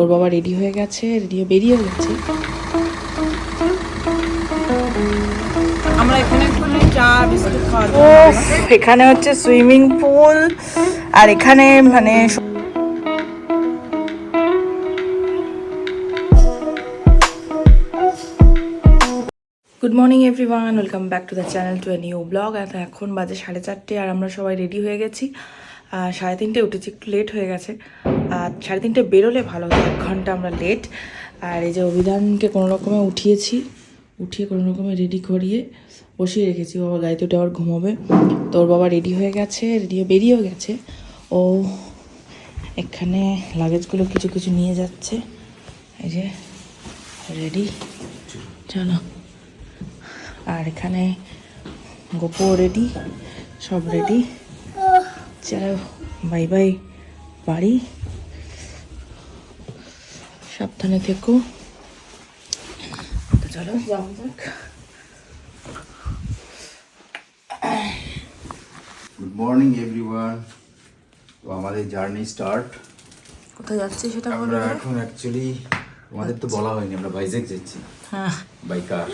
ওর বাবা রেডি হয়ে গেছে, বেরিয়ে গেছে। আমরা এখানে চা বিস্কুট খাওয়া। এখানে হচ্ছে সুইমিং পুল, আর এখানে মানে good morning everyone, welcome back to the channel to a new blog. এখন বাজে 4:30 আর আমরা সবাই রেডি হয়ে গেছি। 3:30 উঠেছি, একটু লেট হয়ে গেছে। 3:30 বেরোলে ভালো হতো, 1 ঘন্টা আমরা লেট। আর এই যে অভিধানকে কোনো রকমে উঠিয়ে কোনো রকমে রেডি করিয়ে বসিয়ে রেখেছি। বাবা গাড়িতে উঠে আবার ঘুমোবে। তো ওর বাবা রেডি হয়ে গেছে, বেরিয়েও গেছে। ও এখানে লাগেজগুলো কিছু কিছু নিয়ে যাচ্ছে। এই যে রেডি, চলো। আর এখানে গোপো রেডি, সব রেডি। চলো বাই বাই বাড়ি, সাবধানে থেকো। তো চলো যাওয়া যাক। Good morning everyone. তো আমাদের জার্নি স্টার্ট। কোথায় যাচ্ছি সেটা বলো। আমরা এখন অ্যাকচুয়ালি আমাদের তো বলা হয়নি, আমরা ভাইজ্যাক যাচ্ছি। হ্যাঁ, বাই কার।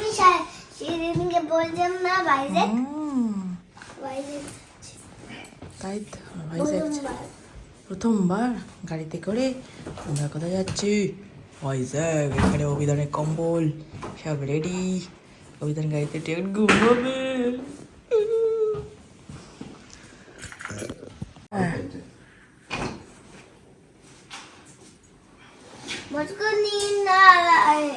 সেদিনকে বললাম না ভাইজ্যাক, তাই তো ভাইজ্যাক প্রথমবার গাড়িতে করে আমরা কোথায় যাচ্ছি? ভাইজ্যাক। এখানে অভিধানের কম্বল সব রেডি। অভিধান গাড়িতে টিকিট ঘুমাবে। मुझको नींद आ रहा है।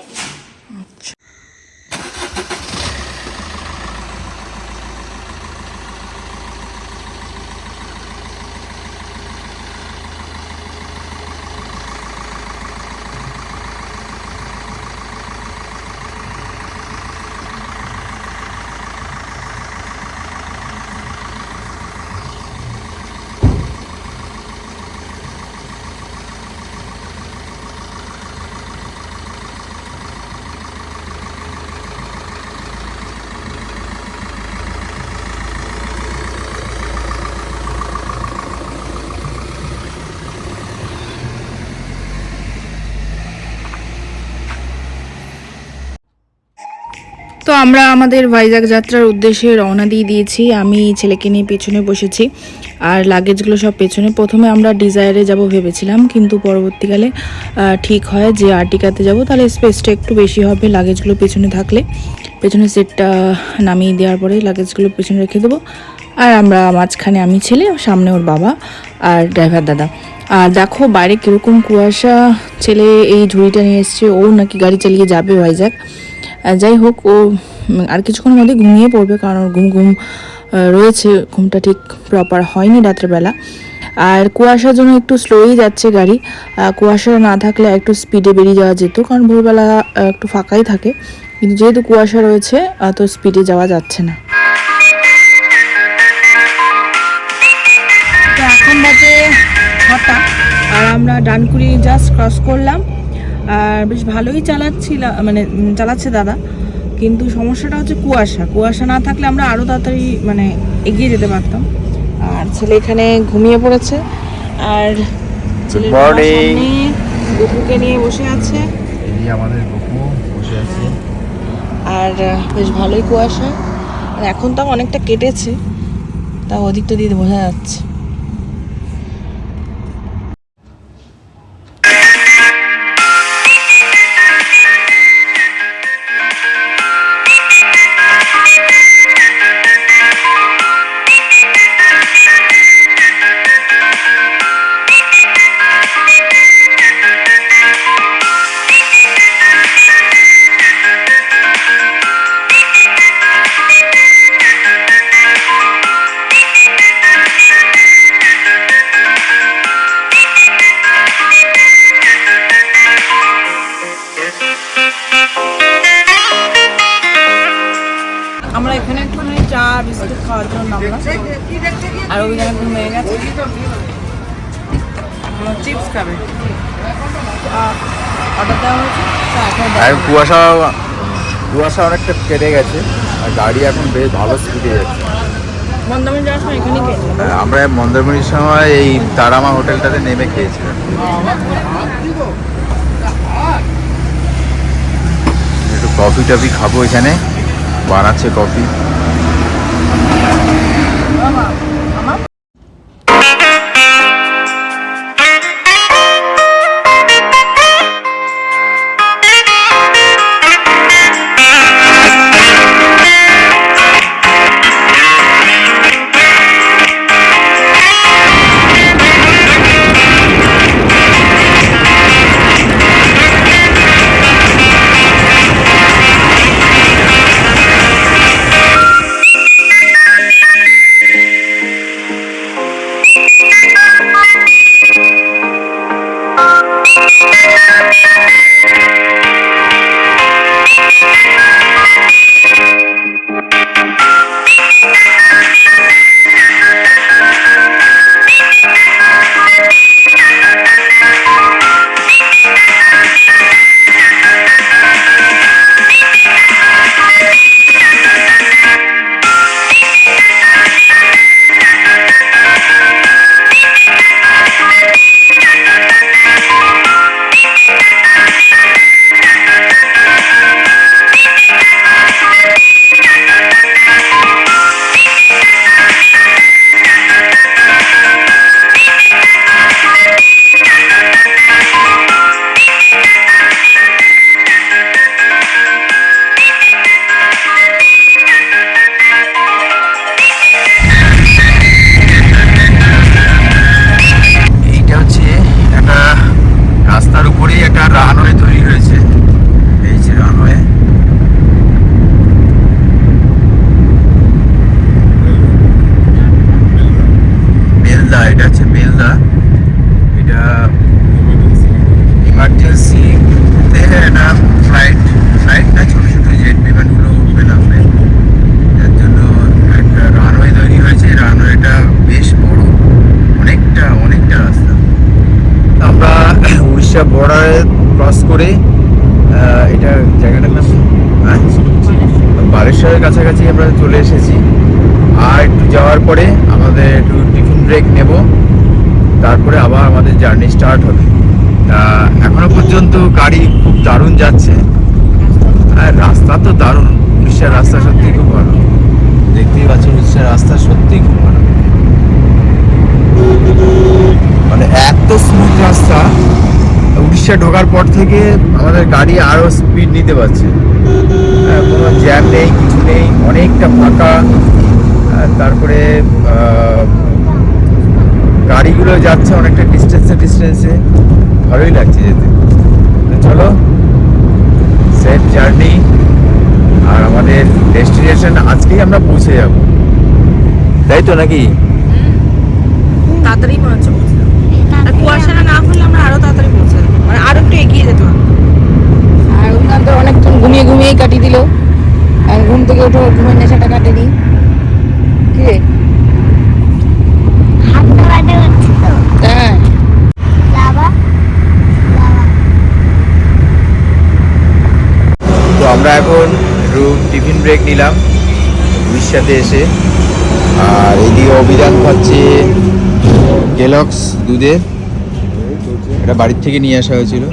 তো আমরা আমাদের ভাইজ্যাক যাত্রার উদ্দেশ্যে রওনা দিয়ে দিয়েছি। আমি ছেলেকে নিয়ে পেছনে বসেছি, আর লাগেজগুলো সব পেছনে। প্রথমে আমরা ডিজায়ারে যাব ভেবেছিলাম, কিন্তু পরবর্তীকালে ঠিক হয় যে আর্টিকাতে যাব, তাহলে স্পেসটা একটু বেশি হবে লাগেজগুলো পেছনে থাকলে। পেছনে সিটটা নামিয়ে দেওয়ার পরে লাগেজগুলো পেছনে রেখে দেবো। আর আমরা মাঝখানে আমি, ছেলে, সামনে ওর বাবা আর ড্রাইভার দাদা। আর দেখো বাইরে কীরকম কুয়াশা। ছেলে এই ঝুড়িটা নিয়ে এসছে, ও নাকি গাড়ি চালিয়ে যাবে ভাইজ্যাক। যাই হোক, ও আর কিছুক্ষণের মধ্যে ঘুমিয়ে পড়বে, কারণ ওর ঘুম রয়েছে, ঘুমটা ঠিক প্রপার হয়নি রাত্রেবেলা। আর কুয়াশার জন্য একটু স্লোই যাচ্ছে গাড়ি। কুয়াশা না থাকলে একটু স্পিডে বেরিয়ে যাওয়া যেত, কারণ ভোরবেলা একটু ফাঁকাই থাকে, কিন্তু যেহেতু কুয়াশা রয়েছে তো স্পিডে যাওয়া যাচ্ছে না। তো এখন বাজে 6টা, আর আমরা ডানকুনি জাস্ট ক্রস করলাম। আর বেশ ভালোই চালাচ্ছে দাদা, কিন্তু সমস্যাটা হচ্ছে কুয়াশা না থাকলে আমরা আরও তাড়াতাড়ি এগিয়ে যেতে পারতাম। আর ছেলে এখানে ঘুমিয়ে পড়েছে, আর ছেলের গপুকে নিয়ে বসে আছে। আমাদের গপু বসে আছে। আর বেশ ভালোই কুয়াশা, আর এখন তাও অনেকটা কেটেছে, তাও ওদিকটা দিয়ে বোঝা যাচ্ছে। আমরা এখানে একটু চা বিস্কুট খাওয়ার জন্য নামলাম, আর অভিযানে ঘুমিয়ে গেছে। চিপস খাবে, অর্ডার দেওয়া হয়েছে। কুয়াশা অনেকটা কেটে গেছে, আর গাড়ি এখন বেশ ভালো স্পিডে যাচ্ছে। মন্দারমণি যাওয়ার সময় এখানে খেয়েছিলাম। আমরা মন্দারমণির সময় এই তারামা হোটেলটাতে নেমে খেয়েছিলাম। কফি টফি খাবো, এখানে বানাচ্ছে কফি। বর্ডারে ক্রস করে এটা জায়গাটার নাম বালেশ্বরের কাছাকাছি আমরা চলে এসেছি। আর একটু যাওয়ার পরে আমাদের একটু টিফিন ব্রেক নেব, তারপরে আবার আমাদের জার্নি স্টার্ট হবে। তা এখনো পর্যন্ত গাড়ি খুব দারুণ যাচ্ছে, আর রাস্তা তো দারুণ। উড়িষ্যার রাস্তা সত্যি খুব ভালো, দেখতেই পাচ্ছেন উড়িষ্যার রাস্তা সত্যি খুব ভালো, মানে এত স্মুথ রাস্তা। উড়িষ্যা ঢোকার পর থেকে আমাদের গাড়ি আরও স্পিড নিতে পারছে, কোনো জ্যাম নেই, কিছু নেই, অনেকটা ফাঁকা। তারপরে গাড়িগুলো যাচ্ছে অনেকটা ডিস্টেন্সে, ভালোই লাগছে যেতে। চলো, সেফ জার্নি। আর আমাদের ডেস্টিনেশন আজকেই আমরা পৌঁছে যাব, তাই তো নাকি? তাড়াতাড়ি পৌঁছে আর কুয়াশাটা না হলে আমরা আরো তাড়াতাড়ি পৌঁছে যাবো, মানে আরো একটু এগিয়ে যেতে হবে। আর ওইখান তো অনেকক্ষণ ঘুমিয়ে কাটিয়ে দিল, আর ঘুম থেকে উঠে ঘুমের নেশাটা কাটেনি। কি রে? হ্যাঁ, তো আমরা এখন একটু টিফিন ব্রেক নিলাম উড়িষ্যাতে এসে। আর এদিকে অভিযান খাচ্ছে কেলগস দুধের, এটা বাড়ির থেকে নিয়ে আসা হয়েছিল।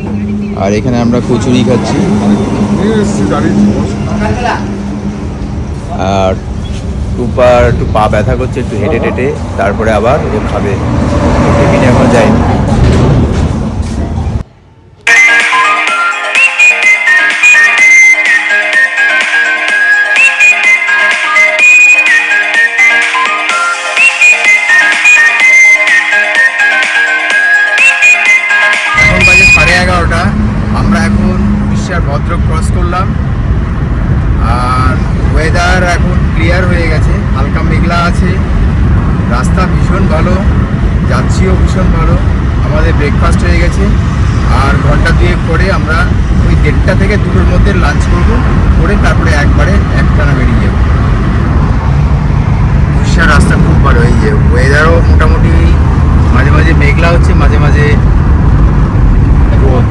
আর এখানে আমরা কচুরি খাচ্ছি। আর টুপার একটু পা ব্যথা করছে, একটু হেঁটে তারপরে আবার ও খাবে, টিফিনে এখন যায়নি। এখন বাজে 11:30। আমরা এখন উড়িষ্যার ভদ্রক ক্রস করলাম। আর ওয়েদার এখন ক্লিয়ার হয়ে গেছে, হালকা মেঘলা আছে, রাস্তা ভীষণ ভালো, যাচ্ছিও ভীষণ ভালো। আমাদের ব্রেকফাস্ট হয়ে গেছে, আর ঘন্টা দুয়েক পরে আমরা ওই 1:30 থেকে 2টোর মধ্যে লাঞ্চ করবো, করে তারপরে একবারে একটানা বেরিয়ে যাবো। উড়িষ্যার রাস্তা খুব ভালো, এই যে ওয়েদারও মোটামুটি মাঝে মাঝে মেঘলা হচ্ছে, মাঝে মাঝে রোদ।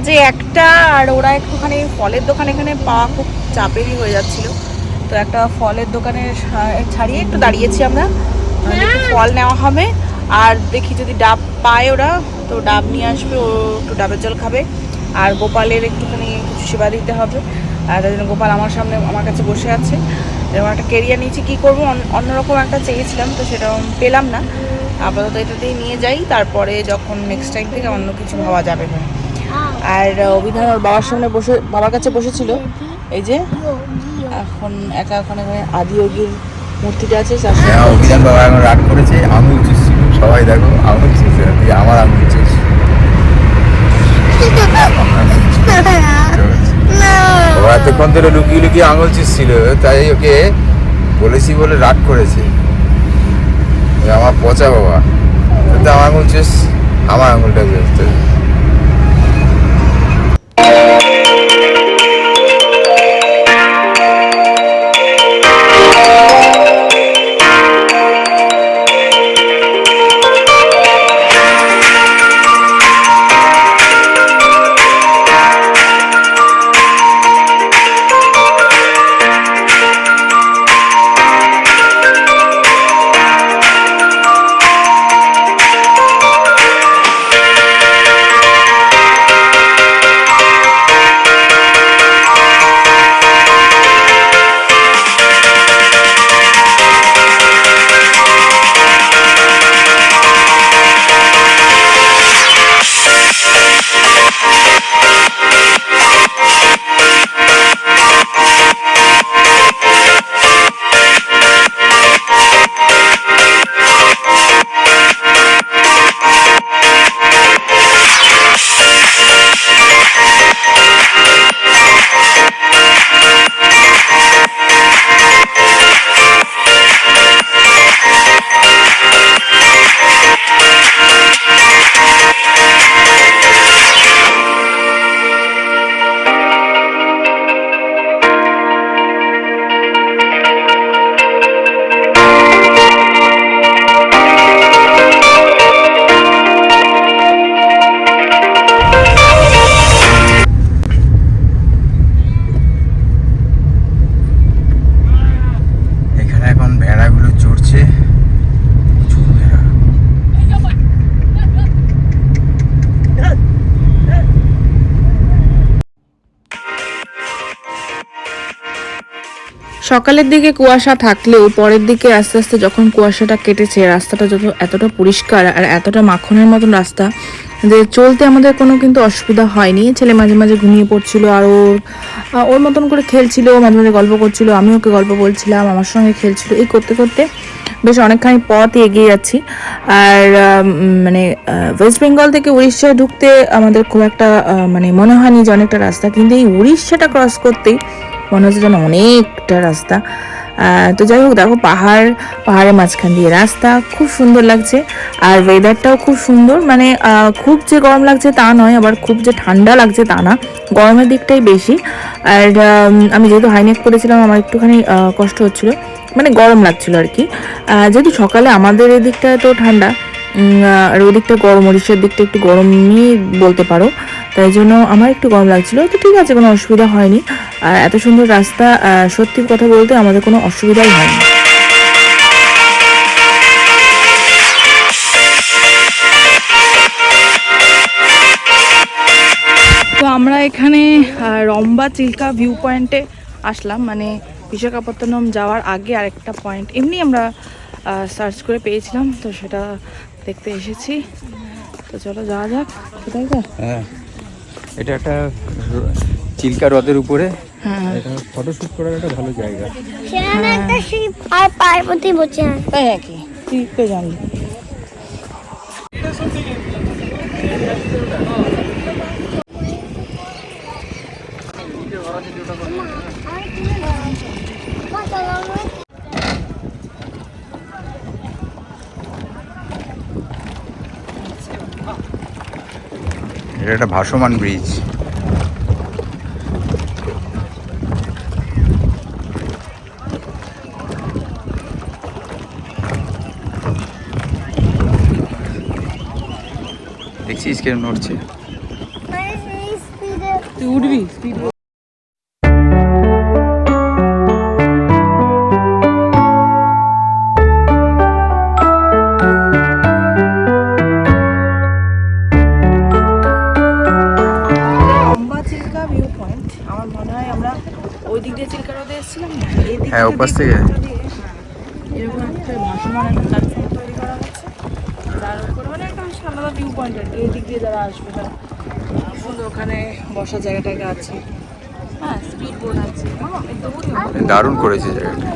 বাজে 1টা, আর ওরা একটুখানি ফলের দোকান এখানে পাওয়া খুব চাপেরই হয়ে যাচ্ছিল। তো একটা ফলের দোকানে ছাড়িয়ে একটু দাঁড়িয়েছি আমরা, একটু ফল নেওয়া হবে। আর দেখি যদি ডাব পায় ওরা, তো ডাব নিয়ে আসবে, ও একটু ডাবের জল খাবে। আর গোপালের একটুখানি কিছু সেবা দিতে হবে, আর তাই জন্য গোপাল আমার কাছে বসে আছে। এরকম একটা কেরিয়ার নিয়েছি, কী করবো, অন্যরকম একটা চেয়েছিলাম, তো সেটা পেলাম না। আপাতত এটাতেই নিয়ে যাই, তারপরে যখন নেক্সট টাইম থেকে অন্য কিছু ভাবা যাবে না। আর অভিধান ওর বাবার কাছে বসেছিল, এই যে এখন একা ওখানে আদি যোগীর মূর্তিটা আছে। হ্যাঁ, অভিযান বাবা এখন রাগ করেছে, আঙুল চুষছিল। সবাই দেখো আঙুল চুষছে, আমার আঙুল চুষ। বাবা এতক্ষণ ধরে লুকিয়ে লুকিয়ে আঙুল চুষছিল, তাই ওকে বলেছি বলে রাগ করেছে। আমার পচা বাবা, আমার আঙুল চুষ, আমার আঙুলটা চুষতে। সকালের দিকে কুয়াশা থাকলেও পরের দিকে আস্তে আস্তে যখন কুয়াশাটা কেটেছে, রাস্তাটা এতটা পরিষ্কার আর এতটা মাখনের মতন রাস্তা যে চলতে আমাদের কোনো কিন্তু অসুবিধা হয়নি। ছেলে মাঝে মাঝে ঘুমিয়ে পড়ছিল, আর ওর মতন করে খেলছিল, মাঝে মাঝে গল্প করছিল, আমি ওকে গল্প বলছিলাম, আমার সঙ্গে খেলছিল। এই করতে করতে বেশ অনেকখানি পথ এগিয়ে যাচ্ছি। আর মানে ওয়েস্ট বেঙ্গল থেকে উড়িষ্যায় ঢুকতে আমাদের খুব একটা মানে মনে হয়নি যে অনেকটা রাস্তা, কিন্তু এই উড়িষ্যাটা ক্রস করতেই মনে হচ্ছে যেন অনেকটা রাস্তা। তো যাই হোক, দেখো পাহাড়ের মাঝখান দিয়ে রাস্তা, খুব সুন্দর লাগছে। আর ওয়েদারটাও খুব সুন্দর, মানে খুব যে গরম লাগছে তা নয়, আবার খুব যে ঠান্ডা লাগছে তা না, গরমের দিকটাই বেশি। আর আমি যেহেতু হাইনেক পরেছিলাম, আমার একটুখানি কষ্ট হচ্ছিলো, মানে গরম লাগছিল আর কি। যেহেতু সকালে আমাদের এদিকটা তো ঠান্ডা, আর ওই দিকটা গরম, উড়িষ্যার দিকটা একটু গরমই বলতে পারো, তাই জন্য আমার একটু গরম লাগছিল। তো ঠিক আছে, কোনো অসুবিধা হয়নি। আর এত সুন্দর রাস্তা, সত্যি কথা বলতে আমাদের কোনো অসুবিধাই হয়নি। তো আমরা এখানে রম্বা চিল্কা ভিউ পয়েন্টে আসলাম, মানে বিশাখাপত্তনম যাওয়ার আগে আরেকটা পয়েন্ট এমনি আমরা সার্চ করে পেয়েছিলাম, তো সেটা দেখতে এসেছি। তো চলো যাওয়া যাক। কোথায় যা? হ্যাঁ, এটা একটা চিল্কা হ্রদের উপরে, হ্যাঁ, এটা ফটোশুট করার একটা ভালো জায়গা। সেখানে একটা শিব আর পার্বতী বসে আছে। তাই নাকি? তুই কে জানলি? এটা একটা ভাসমান ব্রিজ। দেখছিস কেন নড়ছে? তুই উঠবি স্পিড চিল্কা ভিউ পয়েন্ট। আমার মনে হয় আমরা ওই দিক দিয়ে চিল্কা রোডে এসেছিলাম না, এই দিক হ্যাঁ, ওপাশ থেকে। এরকম একটা ভাসমান একটা প্ল্যাটফর্ম তৈরি করা হচ্ছে, যার উপরে মানে একটা বেশ আলাদা ভিউ পয়েন্ট আর কি। এই দিক দিয়ে যারা আসবে তারা ফুল ওখানে বসার জায়গা টায়গা আছে, হ্যাঁ স্পিড বোট আছে, দারুণ করেছে জায়গাটা।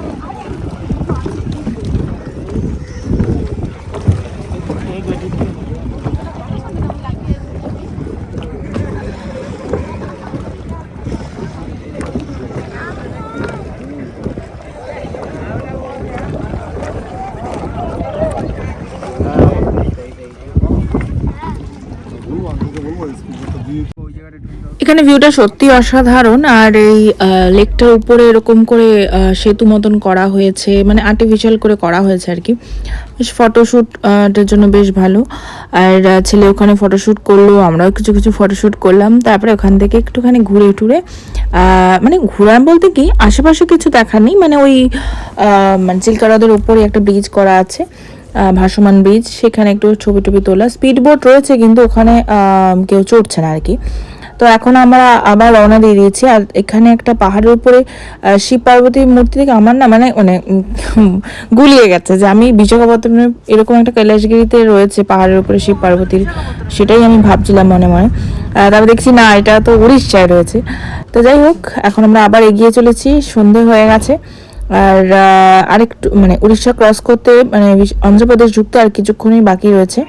এখানে ভিউটা সত্যি অসাধারণ। আর এই লেকটার উপরে এরকম করে সেতু মতন করা হয়েছে, মানে আর্টিফিশিয়াল করে করা হয়েছে আর কি। বেশ ফটোশ্যুটের জন্য বেশ ভালো। আর ছেলে ওখানে ফটোশ্যুট করলো, আমরাও কিছু কিছু ফটোশ্যুট করলাম। তারপরে ওখান থেকে একটুখানি ঘুরে টুরে মানে ঘোরা বলতে কি আশেপাশে কিছু দেখার নেই, মানে ওই মানে চিল্কা হ্রদের উপরে একটা ব্রিজ করা আছে, ভাসমান ব্রিজ, সেখানে একটু ছবি টবি তোলা। স্পিড বোট রয়েছে কিন্তু ওখানে কেউ চড়ছে না আর কি। তো এখন আমরা আবার রওনা দিয়ে দিয়েছি। আর এখানে একটা পাহাড়ের উপরে শিব পার্বতীর মূর্তি থেকে আমার না মানে মানে গুলিয়ে গেছে যে আমি বিশাখাপত্তনমে এরকম একটা কৈলাসগিরিতে রয়েছে পাহাড়ের উপরে শিব পার্বতীর, সেটাই আমি ভাবছিলাম মনে মনে। তারপর দেখছি না, এটা তো উড়িষ্যায় রয়েছে। তো যাই হোক, এখন আমরা আবার এগিয়ে চলেছি, সন্ধে হয়ে গেছে। আর আরেকটু মানে উড়িষ্যা ক্রস করতে মানে অন্ধ্রপ্রদেশ ঢুকতে আর কিছুক্ষণই বাকি রয়েছে।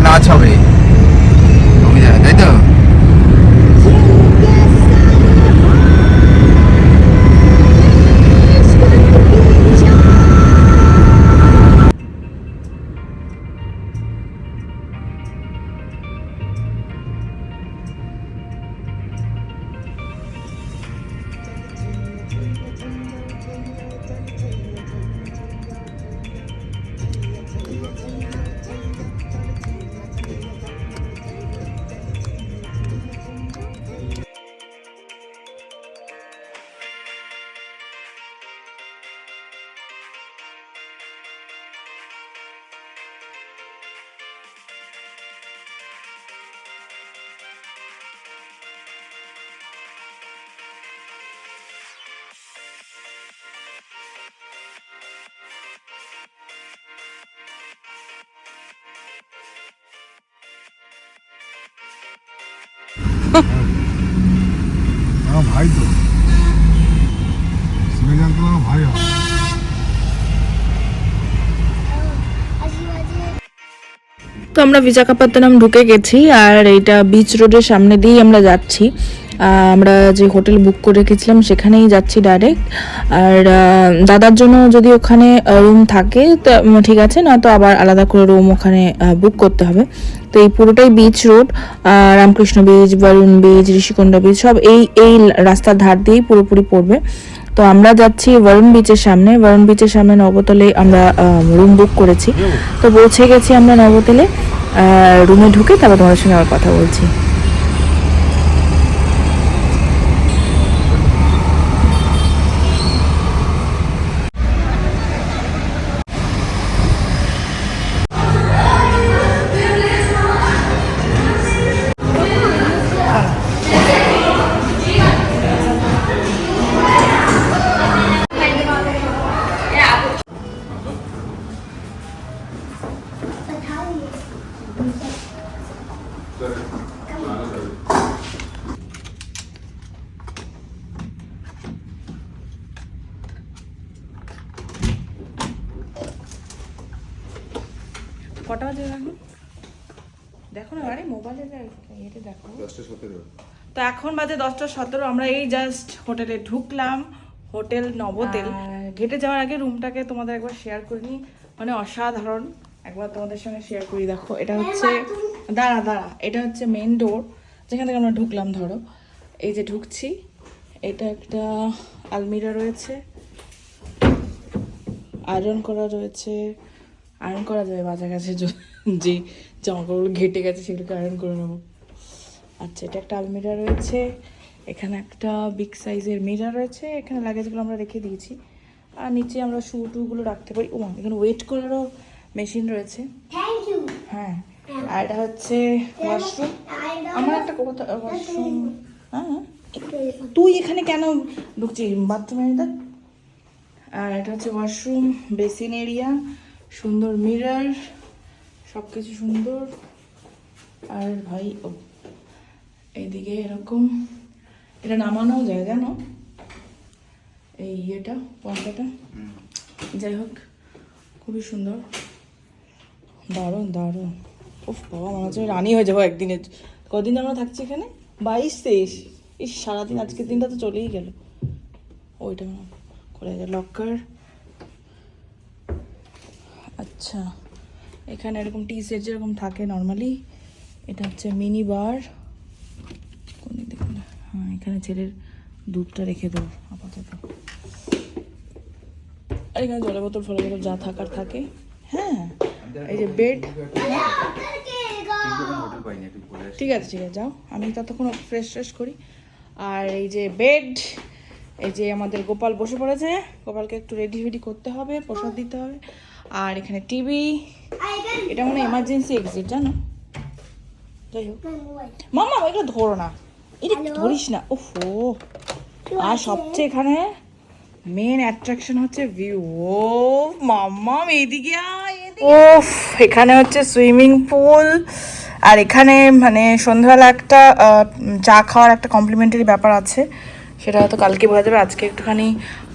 নাচ হবে, তাই তো? भाई तो भाई তো আমরা বিশাখাপত্তনম ঢুকে গেছি। আর এটা বিচ রোডের সামনে দিয়েই আমরা যাচ্ছি। আমরা যে হোটেল বুক করে রেখেছিলাম সেখানেই যাচ্ছি ডাইরেক্ট। আর দাদার জন্য যদি ওখানে রুম থাকে তো ঠিক আছে, না তো আবার আলাদা করে রুম ওখানে বুক করতে হবে। তো এই পুরোটাই beach road, Ramakrishna beach, Varun beach, Rushikonda beach সব এই এই রাস্তার ধার দিয়েই পুরোপুরি পড়বে। তো আমরা যাচ্ছি বরুণ বিচের সামনে নবতলে আমরা রুম বুক করেছি। তো পৌঁছে গেছি আমরা নবতলে, রুমে ঢুকে তারপর তোমাদের সঙ্গে আবার কথা বলছি। কটা বাজে এখন দেখো না, আরে মোবাইলে এটা দেখো। তো এখন বাজে 10:17। আমরা এই জাস্ট হোটেলে ঢুকলাম, হোটেল নবতেল। গেটে যাওয়ার আগে রুমটাকে তোমাদের একবার শেয়ার করে নিই, মানে অসাধারণ। একবার তোমাদের সঙ্গে শেয়ার করি। দেখো এটা হচ্ছে দাঁড়া এটা হচ্ছে মেন ডোর, যেখান থেকে আমরা ঢুকলাম। ধরো এই যে ঢুকছি, এটা একটা আলমিরা রয়েছে, আয়রন করা রয়েছে, আয়রন করা যাবে বাজার কাছে যে জামাকাপড়গুলো ঘেটে গেছে সেগুলোকে আয়রন করে নেবো। আচ্ছা, এটা একটা আলমিরা রয়েছে, এখানে একটা বিগ সাইজের মিরার রয়েছে, এখানে লাগেজগুলো আমরা রেখে দিয়েছি। আর নিচে আমরা শু টুগুলো রাখতে পারি। ও এখানে ওয়েট করারও মেশিন রয়েছে। হ্যাঁ, আর এটা হচ্ছে ওয়াশরুম। আমার একটা ওয়াশরুম। হ্যাঁ, তুই এখানে কেন ঢুকছিস বাথরুমে? আর এটা হচ্ছে ওয়াশরুম, বেসিন এরিয়া, সুন্দর মিরর, সব কিছু সুন্দর। আর ভাই এইদিকে এরকম এটা নামানো যায় জানো, এই ইয়েটা পর্দাটা। যাই হোক, খুবই সুন্দর, দারুণ। উফ বাবা, মনে হচ্ছে রানি হয়ে যাবো একদিনের। কদিন আমরা থাকছি এখানে? 22-23। সারাদিন, আজকের দিনটা তো চলেই গেল। ওইটা করে লকার। আচ্ছা, এখানে এরকম টি সেট যেরকম থাকে নর্মালি, এটা হচ্ছে মিনি বার। হ্যাঁ, এখানে ছেলের দুধটা রেখে দেবো আপাতত। আর এখানে জলের বোতল যা থাকার থাকে। হ্যাঁ, এই যে বেড। ঠিক আছে যাও, আমি ততক্ষণ ফ্রেশ করি। আর এই যে বেড, এই যে আমাদের গোপাল বসে পড়েছে। গোপালকে একটু রেডি করতে হবে, প্রসাদ দিতে হবে। আর এখানে টিভি, এটা মনে হয় এমার্জেন্সি এক্সিট জানো। যাই হোক, মামা এগুলো ধরো না, এটা ধরিস না। ওফো, আর সবচেয়ে এখানে মেন অ্যাট্রাকশন হচ্ছে ভিউ। ও মাম্মা, এইদিকে ওফ, এখানে হচ্ছে সুইমিং পুল। আর এখানে মানে সন্ধ্যাবেলা একটা চা খাওয়ার একটা কমপ্লিমেন্টারি ব্যাপার আছে, সেটা হয়তো কালকে বোঝা যাবে। আজকে একটুখানি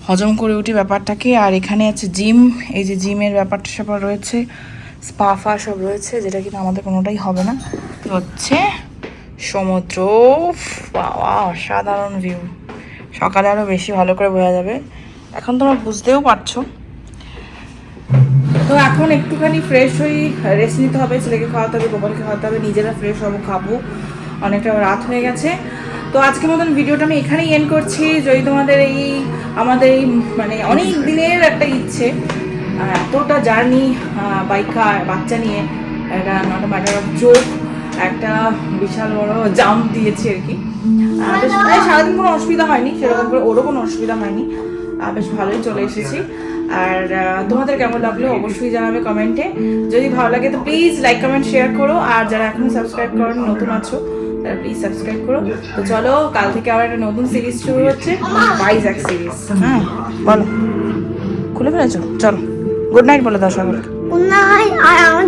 হজম করে উঠি ব্যাপারটাকে। আর এখানে আছে জিম, এই যে জিমের ব্যাপারটা সব রয়েছে, স্পা ফা সব রয়েছে, যেটা কিন্তু আমাদের কোনোটাই হবে না। হচ্ছে সমুদ্র, বাবা অসাধারণ ভিউ। সকালে আরও বেশি ভালো করে বোঝা যাবে, এখন তোমরা বুঝতেও পারছো। তো এখন একটুখানি ফ্রেশ হই, রেস্ট নিতে হবে, ছেলেকে খাওয়াতে হবে, গোপালকে খাওয়াতে হবে, নিজেরা ফ্রেশ হবো, খাবো। অনেকটা রাত হয়ে গেছে। তো আজকের মতন ভিডিওটা আমি এখানেই এন্ড করছি। যদি তোমাদের আমাদের মানে অনেক দিনের একটা ইচ্ছে, এতটা জার্নি বাইকা বাচ্চা নিয়ে, একটা not a matter of joke, একটা বিশাল বড় জাম্প দিয়েছি আর কি। বেশ সারাদিন কোনো অসুবিধা হয়নি, সেরকম করে ওরও কোনো অসুবিধা হয়নি, বেশ ভালোই চলে এসেছি। আর তোমাদের কেমন লাগলো অবশ্যই জানাবে কমেন্টে। যদি ভালো লাগে তো প্লিজ লাইক কমেন্ট শেয়ার করো। আর যারা এখনো সাবস্ক্রাইব করোনি, নতুন আছো, তারা প্লিজ সাবস্ক্রাইব করো। তো চলো, কাল থেকে আবার একটা নতুন সিরিজ শুরু হচ্ছে, ভাইজ্যাক সিরিজ। হ্যাঁ বলো, খুলে ফেলেছো? চলো, গুড নাইট বলে দাও সকলকে। Good night. আর আমার